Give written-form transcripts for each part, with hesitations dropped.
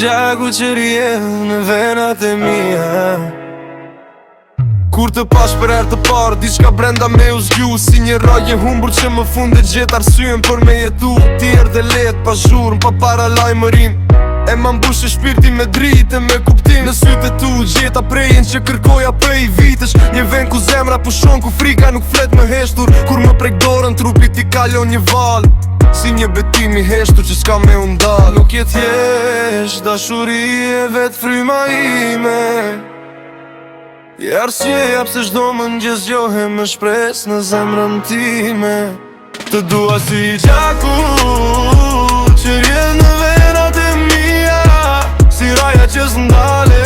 gjaku që rjen në venat e mia. Kur të pash për herë të parë, diçka brenda me u zgju, si një raje humbur që më fund e gjet arsyen për me jetu. Ti erdhe let, pa zhurm, pa para lajmërim, e ma mbushë shpirti me dritë, me kuptim. Në sytë e tu gjeta prejen që kërkoja prej vitesh. Një vend ku zemra pushon, ku frika nuk flet më heshtur. Kur më prek dorën, trupi ti kalon një val, si një betim i heshtur që s'ka me undal. Nuk je thjesht dashuri e vet fryma ime, je arsyeja pse çdo mëngjes gjohem me shpresë në zemrën time. Të dua si gjaku që rjen në venat e mia, si raja që s'ndale,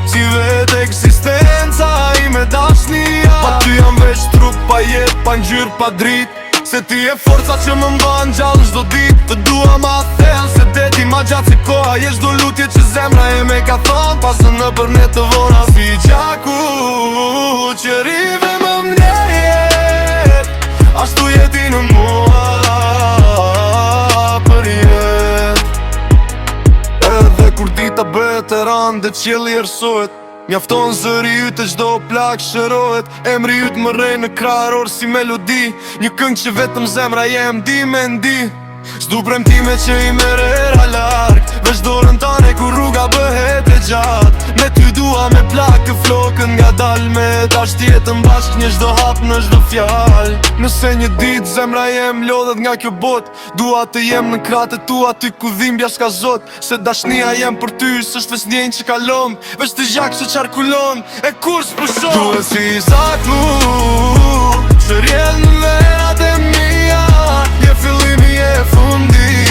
si vet eksistenca ime dashnia. Pa ty jam veç trup, pa jet, pa ngjyrë, pa dritë, se ti e forca që më mban gjallë çdo ditë. Të dua ma thellë se deti ma gjatë si koha, je çdo lutje që zemra e me ka thonë, pasë në për ne të vona. Si gjaku që rive më mnejet, ashtu jeti në mua për jet. Edhe kur dita bëhet e rande, qielli ersohet, mjafton zëri yt e çdo plak shërohet. Emri yt më rrej në krahëror si melodi, një këngë që vetëm zemra jem di me ndi. S'du premtime që i merera larg, veç dorën tane ku rruga bëhet e gjatë. Me ty dua me plakë flokën nga dal, me tash tjetën bashk një çdo hap në çdo fjal. Nëse një dit zemra jem lodhet nga kjo bot, dua të jem në kratë tua ty ku dhimbja s'ka zot. Se dashnia jem për ty s'është ves njën që kalon, veç të gjak që qarkullon e kur s'pushon. Duhet si zaku që rjen në venat e mia, je fillimi e fundi,